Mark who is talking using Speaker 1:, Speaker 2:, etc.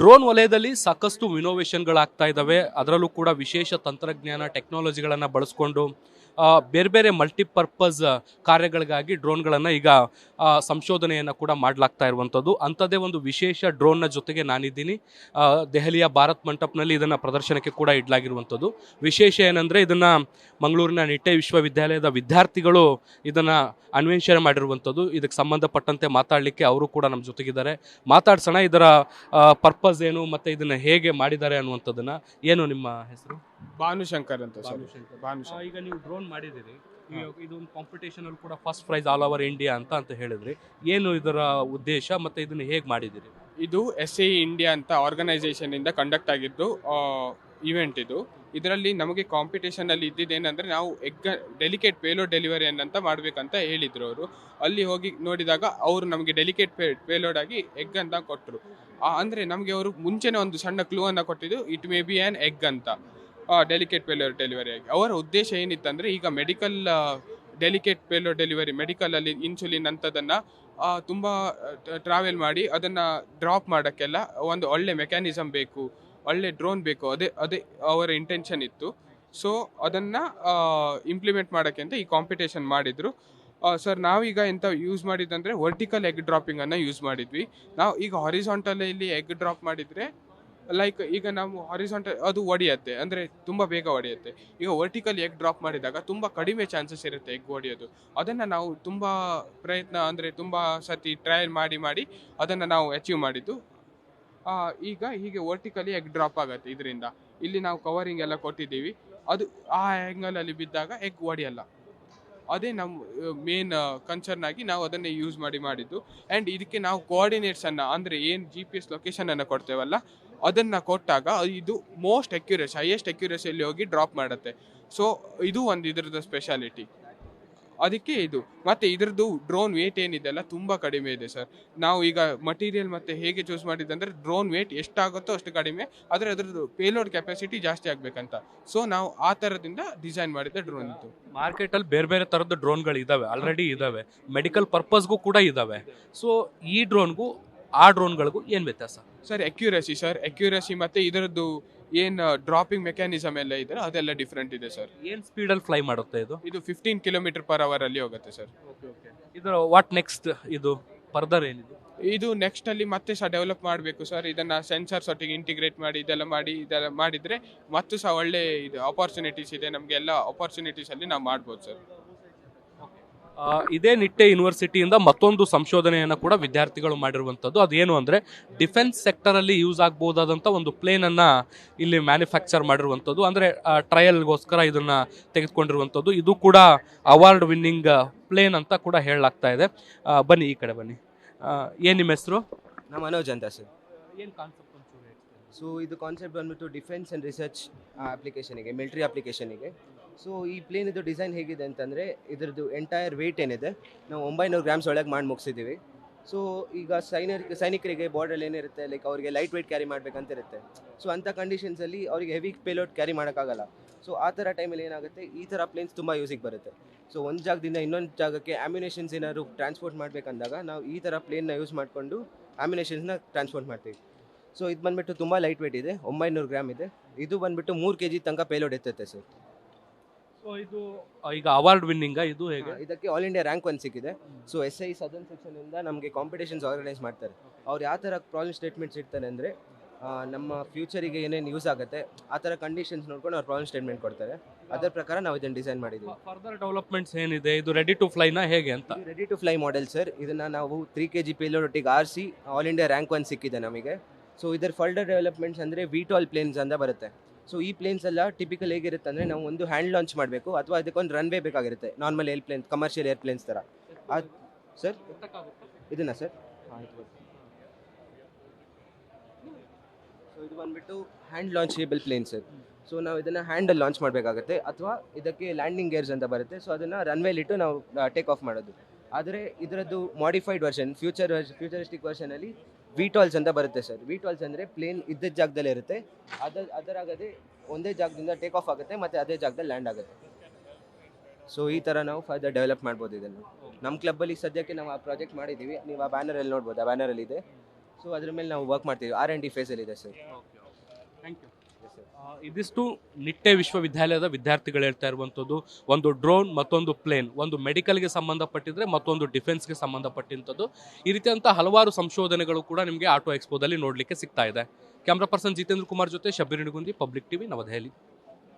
Speaker 1: Drone ವಲಯದಲ್ಲಿ ಸಾಕಷ್ಟು ಇನೋವೇಷನ್ಗಳಾಗ್ತಾ ಇದ್ದಾವೆ. ಅದರಲ್ಲೂ ಕೂಡ ವಿಶೇಷ ತಂತ್ರಜ್ಞಾನ ಟೆಕ್ನಾಲಜಿಗಳನ್ನು ಬಳಸ್ಕೊಂಡು ಬೇರೆ ಬೇರೆ ಮಲ್ಟಿಪರ್ಪಸ್ ಕಾರ್ಯಗಳಿಗಾಗಿ ಡ್ರೋನ್ಗಳನ್ನು ಈಗ ಸಂಶೋಧನೆಯನ್ನು ಕೂಡ ಮಾಡಲಾಗ್ತಾ ಇರುವಂಥದ್ದು. ಅಂಥದ್ದೇ ಒಂದು ವಿಶೇಷ ಡ್ರೋನ್ನ ಜೊತೆಗೆ ನಾನಿದ್ದೀನಿ. ದೆಹಲಿಯ ಭಾರತ್ ಮಂಟಪ್ನಲ್ಲಿ ಇದನ್ನು ಪ್ರದರ್ಶನಕ್ಕೆ ಕೂಡ ಇಡಲಾಗಿರುವಂಥದ್ದು. ವಿಶೇಷ ಏನಂದರೆ ಇದನ್ನು ಮಂಗಳೂರಿನ ನಿಟ್ಟೆ ವಿಶ್ವವಿದ್ಯಾಲಯದ ವಿದ್ಯಾರ್ಥಿಗಳು ಇದನ್ನು ಅನ್ವೇಷಣೆ ಮಾಡಿರುವಂಥದ್ದು. ಇದಕ್ಕೆ ಸಂಬಂಧಪಟ್ಟಂತೆ ಮಾತಾಡಲಿಕ್ಕೆ ಅವರು ಕೂಡ ನಮ್ಮ ಜೊತೆಗಿದ್ದಾರೆ. ಮಾತಾಡ್ಸೋಣ, ಇದರ ಪರ್ಪಸ್ ಏನು ಮತ್ತು ಇದನ್ನು ಹೇಗೆ ಮಾಡಿದ್ದಾರೆ ಅನ್ನುವಂಥದ್ದನ್ನು. ಏನು ನಿಮ್ಮ ಹೆಸರು?
Speaker 2: ಭಾನುಶಂಕರ್ ಅಂತ ಸರ್.
Speaker 1: ಈಗ ನೀವು ಡ್ರೋನ್ ಮಾಡಿದ್ದೀರಿ, ಇದೊಂದು ಕಾಂಪಿಟೇಷನ್ ಅಲ್ಲಿ ಕೂಡ first prize all over India ಅಂತ ಹೇಳಿದ್ರಿ. ಏನು ಇದರ ಉದ್ದೇಶ ಮತ್ತು ಇದನ್ನು ಹೇಗೆ ಮಾಡಿದ್ದೀರಿ?
Speaker 2: ಇದು SAE ಇಂಡಿಯಾ ಅಂತ ಆರ್ಗನೈಸೇಷನ್ ಇಂದ ಕಂಡಕ್ಟ್ ಆಗಿದ್ದು ಇವೆಂಟ್ ಇದು. ಇದರಲ್ಲಿ ನಮಗೆ ಕಾಂಪಿಟೇಷನ್ ಅಲ್ಲಿ ಇದ್ದಿದ್ದೇನೆಂದ್ರೆ ನಾವು ಡೆಲಿಕೇಟ್ ಪೇಲೋಡ್ ಡೆಲಿವರಿ ಅಂತ ಮಾಡ್ಬೇಕಂತ ಹೇಳಿದ್ರು ಅವರು. ಅಲ್ಲಿ ಹೋಗಿ ನೋಡಿದಾಗ ಅವರು ನಮಗೆ ಡೆಲಿಕೇಟ್ ಪೇಲೋಡ್ ಆಗಿ ಎಗ್ ಅಂತ ಕೊಟ್ಟರು. ಅಂದ್ರೆ ನಮಗೆ ಅವರು ಮುಂಚೆನೆ ಒಂದು ಸಣ್ಣ ಕ್ಲೂ ಅನ್ನ ಕೊಟ್ಟಿದ್ದು, it may be an egg ಅಂತ. ಡೆಲಿಕೇಟ್ ಪೇಲೋಡ್ ಡೆಲಿವರಿ ಆಗಿ ಅವರ ಉದ್ದೇಶ ಏನಿತ್ತಂದ್ರೆ, ಈಗ medical delicate payload delivery medical ಅಲ್ಲಿ ಇನ್ಸುಲಿನ್ ಅಂತದನ್ನ ತುಂಬಾ ಟ್ರಾವೆಲ್ ಮಾಡಿ ಅದನ್ನ ಡ್ರಾಪ್ ಮಾಡೋಕ್ಕೆಲ್ಲ ಒಂದು ಒಳ್ಳೆ ಮೆಕ್ಯಾನಿಸಮ್ ಬೇಕು, ಒಳ್ಳೆ ಡ್ರೋನ್ ಬೇಕು. ಅದೇ ಅವರ ಇಂಟೆನ್ಷನ್ ಇತ್ತು. ಸೊ ಅದನ್ನ ಇಂಪ್ಲಿಮೆಂಟ್ ಮಾಡೋಕ್ಕೆ ಅಂತ ಈ ಕಾಂಪಿಟೇಷನ್ ಮಾಡಿದ್ರು. ಸರ್ ನಾವೀಗ ಎಂತ ಯೂಸ್ ಮಾಡಿದಂದ್ರೆ ವರ್ಟಿಕಲ್ ಎಗ್ ಡ್ರಾಪಿಂಗ್ ಅನ್ನ ಯೂಸ್ ಮಾಡಿದ್ವಿ. ನಾವು ಈಗ ಹಾರಿಸಾಂಟಲ್ ಇಲ್ಲಿ ಎಗ್ ಡ್ರಾಪ್ ಮಾಡಿದ್ರೆ ಲೈಕ್ ಈಗ ನಾವು ಹಾರಿಸಾಂಟಲ್ ಅದು ಒಡೆಯುತ್ತೆ, ಅಂದ್ರೆ ತುಂಬಾ ಬೇಗ ಒಡೆಯುತ್ತೆ. ಈಗ ವರ್ಟಿಕಲ್ ಎಗ್ ಡ್ರಾಪ್ ಮಾಡಿದಾಗ ತುಂಬಾ ಕಡಿಮೆ ಚಾನ್ಸಸ್ ಇರುತ್ತೆ ಎಗ್ ಒಡೆಯೋದು. ಅದನ್ನ ನಾವು ತುಂಬಾ ಪ್ರಯತ್ನ ಅಂದ್ರೆ ತುಂಬಾ ಸತಿ ಟ್ರಯಲ್ ಮಾಡಿ ಅದನ್ನ ನಾವು ಅಚೀವ್ ಮಾಡಿದ್ದು. ಈಗ ಹೀಗೆ ವರ್ಟಿಕಲಿ ಎಗ್ ಡ್ರಾಪ್ ಆಗುತ್ತೆ. ಇದರಿಂದ ಇಲ್ಲಿ ನಾವು ಕವರಿಂಗ್ ಎಲ್ಲ ಕೊಟ್ಟಿದ್ದೀವಿ. ಅದು ಆ ಆ್ಯಂಗಲ್ ಅಲ್ಲಿ ಬಿದ್ದಾಗ ಎಗ್ ಒಡೆಯಲ್ಲ. ಅದೇ ನಮ್ಮ ಮೇನ್ ಕನ್ಸರ್ನ್ ಆಗಿ ನಾವು ಅದನ್ನೇ ಯೂಸ್ ಮಾಡಿದ್ದು. ಆ್ಯಂಡ್ ಇದಕ್ಕೆ ನಾವು ಕೋಆರ್ಡಿನೇಟ್ಸ್ ಅನ್ನ ಅಂದ್ರೆ ಏನು GPS ಲೊಕೇಶನ್ ಅನ್ನ ಕೊಡ್ತೇವಲ್ಲ ಅದನ್ನ ಕೊಟ್ಟಾಗ ಇದು ಮೋಸ್ಟ್ ಅಕ್ಯುರೇಸಿ, ಹೈಯೆಸ್ಟ್ ಅಕ್ಯುರೇಸಿಯಲ್ಲಿ ಹೋಗಿ ಡ್ರಾಪ್ ಮಾಡುತ್ತೆ. ಸೊ ಇದು ಒಂದು ಇದರದ್ದು ಸ್ಪೆಷಾಲಿಟಿ. ಅದಕ್ಕೆ ಇದು ಮತ್ತೆ ಇದರದ್ದು ಡ್ರೋನ್ ವೇಟ್ ಏನಿದೆ ಅಲ್ಲ ತುಂಬಾ ಕಡಿಮೆ ಇದೆ ಸರ್. ನಾವು ಈಗ ಮಟೀರಿಯಲ್ ಮತ್ತೆ ಹೇಗೆ ಚೂಸ್ ಮಾಡಿದ್ದಂದ್ರೆ ಡ್ರೋನ್ ವೇಟ್ ಎಷ್ಟಾಗುತ್ತೋ ಅಷ್ಟು ಕಡಿಮೆ, ಆದರೆ ಅದರದ್ದು ಪೇಲೋಡ್ ಕೆಪಾಸಿಟಿ ಜಾಸ್ತಿ ಆಗ್ಬೇಕಂತ. ಸೊ ನಾವು ಆ ತರದಿಂದ ಡಿಸೈನ್ ಮಾಡಿದ ಡ್ರೋನ್ ಇದು.
Speaker 1: ಮಾರ್ಕೆಟ್ ಅಲ್ಲಿ ಬೇರೆ ಬೇರೆ ತರದ ಡ್ರೋನ್ಗಳು ಇದಾವೆ, ಆಲ್ರೆಡಿ ಇದಾವೆ, ಮೆಡಿಕಲ್ ಪರ್ಪಸ್ಗೂ ಕೂಡ ಇದಾವೆ. ಸೊ ಈ ಡ್ರೋನ್ಗೂ ಆ ಡ್ರೋನ್ಗಳಿಗೂ ಏನು ವ್ಯತ್ಯಾಸ?
Speaker 2: ಸರ್ ಅಕ್ಯುರಸಿ ಮತ್ತೆ ಇದರದ್ದು ಏನು ಡ್ರಾಪಿಂಗ್ ಮೆಕ್ಯಾನಿಸಮ್ ಎಲ್ಲ ಇದೆ ಅದೆಲ್ಲ ಡಿಫ್ರೆಂಟ್ ಇದೆ ಸರ್.
Speaker 1: ಏನು ಸ್ಪೀಡಲ್ಲಿ ಫ್ಲೈ ಮಾಡುತ್ತೆ ಇದು?
Speaker 2: ಇದು 15 km/h ಅಲ್ಲಿ ಹೋಗುತ್ತೆ ಸರ್.
Speaker 1: ಇದರ ವಾಟ್ ನೆಕ್ಸ್ಟ್? ಇದು ಫರ್ದರ್ ಏನಿದೆ?
Speaker 2: ಇದು ನೆಕ್ಸ್ಟ್ ಅಲ್ಲಿ ಮತ್ತೆ ಸಹ ಡೆವಲಪ್ ಮಾಡಬೇಕು ಸರ್. ಇದನ್ನ ಸೆನ್ಸರ್ಸ್ ಒಟ್ಟಿಗೆ ಇಂಟಿಗ್ರೇಟ್ ಮಾಡಿ ಇದೆಲ್ಲ ಮಾಡಿದ್ರೆ ಮತ್ತು ಸಹ ಒಳ್ಳೆ ಇದು ಆಪರ್ಚುನಿಟೀಸ್ ಇದೆ ನಮಗೆ. ಎಲ್ಲ ಆಪರ್ಚುನಿಟೀಸ್ ಅಲ್ಲಿ ನಾವು ಮಾಡ್ಬೋದು ಸರ್.
Speaker 1: ಇದೇ ನಿಟ್ಟೆ ಯೂನಿವರ್ಸಿಟಿಯಿಂದ ಮತ್ತೊಂದು ಸಂಶೋಧನೆಯನ್ನು ಕೂಡ ವಿದ್ಯಾರ್ಥಿಗಳು ಮಾಡಿರುವಂಥದ್ದು. ಅದೇನು ಅಂದರೆ ಡಿಫೆನ್ಸ್ ಸೆಕ್ಟರಲ್ಲಿ ಯೂಸ್ ಆಗ್ಬೋದಾದಂಥ ಒಂದು ಪ್ಲೇನನ್ನು ಇಲ್ಲಿ ಮ್ಯಾನುಫ್ಯಾಕ್ಚರ್ ಮಾಡಿರುವಂಥದ್ದು. ಅಂದರೆ ಟ್ರಯಲ್ಗೋಸ್ಕರ ಇದನ್ನು ತೆಗೆದುಕೊಂಡಿರುವಂಥದ್ದು. ಇದು ಕೂಡ ಅವಾರ್ಡ್ ವಿನ್ನಿಂಗ್ ಪ್ಲೇನ್ ಅಂತ ಕೂಡ ಹೇಳಲಾಗ್ತಾ ಇದೆ. ಬನ್ನಿ ಈ ಕಡೆ ಬನ್ನಿ. ಏನು ನಿಮ್ಮ ಹೆಸರು?
Speaker 3: ನಮ್ಮ ಮನೋಜ್ ಅಂತ ಸರ್.
Speaker 1: ಏನು ಕಾನ್ಸೆಪ್ಟ್?
Speaker 3: ಸೊ ಇದು ಕಾನ್ಸೆಪ್ಟ್ ಬಂದ್ಬಿಟ್ಟು ಡಿಫೆನ್ಸ್ ಆ್ಯಂಡ್ ರಿಸರ್ಚ್ ಅಪ್ಲಿಕೇಶನಿಗೆ, ಮಿಲಿಟರಿ ಅಪ್ಲಿಕೇಶನಿಗೆ. ಸೊ ಈ ಪ್ಲೇನ್ ಇದು ಡಿಸೈನ್ ಹೇಗಿದೆ ಅಂತಂದರೆ, ಇದರದ್ದು ಎಂಟೈರ್ ವೆಯ್ಟ್ ಏನಿದೆ ನಾವು 900 ಗ್ರಾಮ್ಸ್ ಒಳಗೆ ಮಾಡಿ ಮುಗಿಸಿದ್ದೀವಿ. ಸೊ ಈಗ ಸೈನಿಕರಿಗೆ ಬಾರ್ಡಲ್ಲಿ ಏನಿರುತ್ತೆ, ಲೈಕ್ ಅವರಿಗೆ ಲೈಟ್ ವೆಯ್ಟ್ ಕ್ಯಾರಿ ಮಾಡಬೇಕಂತ ಇರುತ್ತೆ. ಸೊ ಅಂಥ ಕಂಡೀಷನ್ಸಲ್ಲಿ ಅವರಿಗೆ ಹೆವಿ ಪೇಲೋಡ್ ಕ್ಯಾರಿ ಮಾಡೋಕ್ಕಾಗಲ್ಲ. ಸೊ ಆ ಥರ ಟೈಮಲ್ಲಿ ಏನಾಗುತ್ತೆ, ಈ ಥರ ಪ್ಲೇನ್ಸ್ ತುಂಬ ಯೂಸಿಗೆ ಬರುತ್ತೆ. ಸೊ ಒಂದು ಜಾಗದಿಂದ ಇನ್ನೊಂದು ಜಾಗಕ್ಕೆ ಆ್ಯಮ್ಯುನೇಷನ್ಸ್ ಏನಾದ್ರು ಟ್ರಾನ್ಸ್ಪೋರ್ಟ್ ಮಾಡಬೇಕಂದಾಗ ನಾವು ಈ ಥರ ಪ್ಲೇನ್ನ ಯೂಸ್ ಮಾಡಿಕೊಂಡು ಆ್ಯಮ್ಯುನೇಷನ್ಸ್ನ ಟ್ರಾನ್ಸ್ಪೋರ್ಟ್ ಮಾಡ್ತೀವಿ. ಸೊ ಇದು ಬಂದುಬಿಟ್ಟು ತುಂಬ ಲೈಟ್ ವೆಯ್ಟ್ ಇದೆ, 900 ಗ್ರಾಮ್ ಇದೆ. ಇದು ಬಂದುಬಿಟ್ಟು 3 kg ತನಕ ಪೇಲೋಡ್ ಎತ್ತುತ್ತೆ ಸರ್.
Speaker 1: ಸೊ ಇದು ಈಗ ಅವಾರ್ಡ್ ವಿನ್ನಿಂಗ ಇದು ಹೇಗೆ?
Speaker 3: ಇದಕ್ಕೆ ಆಲ್ ಇಂಡಿಯಾ ರ್ಯಾಂಕ್ 1 ಸಿಕ್ಕಿದೆ. ಸೊ SI ಸದರ್ನ್ ಸೆಕ್ಷನಿಂದ ನಮಗೆ ಕಾಂಪಿಟೇಷನ್ಸ್ ಆರ್ಗನೈಸ್ ಮಾಡ್ತಾರೆ. ಅವ್ರು ಯಾವ ಥರ ಪ್ರಾಬ್ಲಮ್ ಸ್ಟೇಟ್ಮೆಂಟ್ಸ್ ಇಡ್ತಾರೆ ಅಂದರೆ, ನಮ್ಮ ಫ್ಯೂಚರಿಗೆ ಏನೇನು ಯೂಸ್ ಆಗುತ್ತೆ ಆ ಥರ ಕಂಡೀಷನ್ಸ್ ನೋಡ್ಕೊಂಡು ಅವ್ರು ಪ್ರಾಬ್ಲಮ್ ಸ್ಟೇಟ್ಮೆಂಟ್ ಕೊಡ್ತಾರೆ. ಅದರ ಪ್ರಕಾರ ನಾವು ಇದನ್ನು ಡಿಸೈನ್ ಮಾಡಿದ್ದೀವಿ.
Speaker 1: ಫರ್ದರ್ ಡೆವಲಪ್ಮೆಂಟ್ಸ್ ಏನಿದೆ? ಇದು ರೆಡಿ ಟು ಫ್ಲೈನಾ ಹೇಗೆ ಅಂತ?
Speaker 3: Ready to fly model sir. ಇದನ್ನು ನಾವು 3 kg ಪೇಲೋಡ್ ಒಟ್ಟಿಗೆ ಆರಿಸಿ ಆಲ್ ಇಂಡಿಯಾ ರ್ಯಾಂಕ್ 1 ಸಿಕ್ಕಿದೆ ನಮಗೆ. ಸೊ ಇದರ ಫರ್ದರ್ ಡೆವಲಪ್ಮೆಂಟ್ಸ್ ಅಂದರೆ VTOL ಪ್ಲೇನ್ಸ್ ಅಂತ ಬರುತ್ತೆ. ಸೊ ಈ ಪ್ಲೇನ್ಸ್ ಎಲ್ಲ ಟಿಪಿಕಲ್ ಹೇಗಿರುತ್ತೆ ಅಂದರೆ, ನಾವು ಒಂದು ಹ್ಯಾಂಡ್ ಲಾಂಚ್ ಮಾಡಬೇಕು ಅಥವಾ ಅದಕ್ಕೊಂದು ರನ್ವೇ ಬೇಕಾಗಿರುತ್ತೆ, ನಾರ್ಮಲ್ ಏರ್ಪ್ಲೇನ್ಸ್, ಕಮರ್ಷಿಯಲ್ ಏರ್ಪ್ಲೇನ್ಸ್ ಥರ. ಅದು ಸರ್ ಇದನ್ನು ಸರ್ ಸೊ ಇದು ಬಂದುಬಿಟ್ಟು ಹ್ಯಾಂಡ್ ಲಾಂಚೇಬಲ್ ಪ್ಲೇನ್ ಸರ್. ಸೊ ನಾವು ಇದನ್ನು ಹ್ಯಾಂಡಲ್ಲಿ ಲಾಂಚ್ ಮಾಡಬೇಕಾಗುತ್ತೆ ಅಥವಾ ಇದಕ್ಕೆ ಲ್ಯಾಂಡಿಂಗ್ ಗೇರ್ಸ್ ಅಂತ ಬರುತ್ತೆ. ಸೊ ಅದನ್ನು ರನ್ವೇಲಿಟ್ಟು ನಾವು ಟೇಕ್ ಆಫ್ ಮಾಡೋದು. ಆದರೆ ಇದರದ್ದು ಮಾಡಿಫೈಡ್ ವರ್ಷನ್, ಫ್ಯೂಚರಿಸ್ಟಿಕ್ ವರ್ಷನಲ್ಲಿ VTOLs ಅಂತ ಬರುತ್ತೆ ಸರ್. VTOLs ಅಂದರೆ ಪ್ಲೇನ್ ಇದ್ದದ ಜಾಗದಲ್ಲೇ ಇರುತ್ತೆ, ಅದರಾಗದೆ ಒಂದೇ ಜಾಗದಿಂದ ಟೇಕ್ ಆಫ್ ಆಗುತ್ತೆ ಮತ್ತು ಅದೇ ಜಾಗದಲ್ಲಿ ಲ್ಯಾಂಡ್ ಆಗುತ್ತೆ. ಸೊ ಈ ಥರ ನಾವು ಫರ್ದರ್ ಡೆವಲಪ್ ಮಾಡ್ಬೋದು ಇದನ್ನು. ನಮ್ಮ ಕ್ಲಬ್ಬಲ್ಲಿ ಸದ್ಯಕ್ಕೆ ನಾವು ಆ ಪ್ರಾಜೆಕ್ಟ್ ಮಾಡಿದ್ದೀವಿ. ನೀವು ಆ ಬ್ಯಾನರಲ್ಲಿ ನೋಡ್ಬೋದು, ಆ ಬ್ಯಾನರಲ್ಲಿ ಇದೆ. ಸೊ ಅದ್ರ ಮೇಲೆ ನಾವು ವರ್ಕ್ ಮಾಡ್ತೀವಿ. R&D ಫೇಸಲ್ಲಿದೆ sir.
Speaker 1: Thank you. ಇದಿಷ್ಟು ನಿಟ್ಟೆ ವಿಶ್ವವಿದ್ಯಾಲಯದ ವಿದ್ಯಾರ್ಥಿಗಳು ಹೇಳ್ತಾ ಇರುವಂಥದ್ದು. ಒಂದು ಡ್ರೋನ್, ಮತ್ತೊಂದು ಪ್ಲೇನ್, ಒಂದು ಮೆಡಿಕಲ್ಗೆ ಸಂಬಂಧಪಟ್ಟಿದ್ರೆ ಮತ್ತೊಂದು ಡಿಫೆನ್ಸ್ಗೆ ಸಂಬಂಧಪಟ್ಟಂಥದ್ದು. ಈ ರೀತಿಯಂಥ ಹಲವಾರು ಸಂಶೋಧನೆಗಳು ಕೂಡ ನಿಮಗೆ ಆಟೋ ಎಕ್ಸ್ಪೋದಲ್ಲಿ ನೋಡಲಿಕ್ಕೆ ಸಿಗ್ತಾ ಇದೆ. ಕ್ಯಾಮ್ರಾ ಪರ್ಸನ್ ಜಿತೇಂದ್ರ ಕುಮಾರ್ ಜೊತೆ ಶಬ್ಬೀರ್ ನಿಗುಂದಿ, ಪಬ್ಲಿಕ್ ಟಿವಿ, ನವದೆಹಲಿ.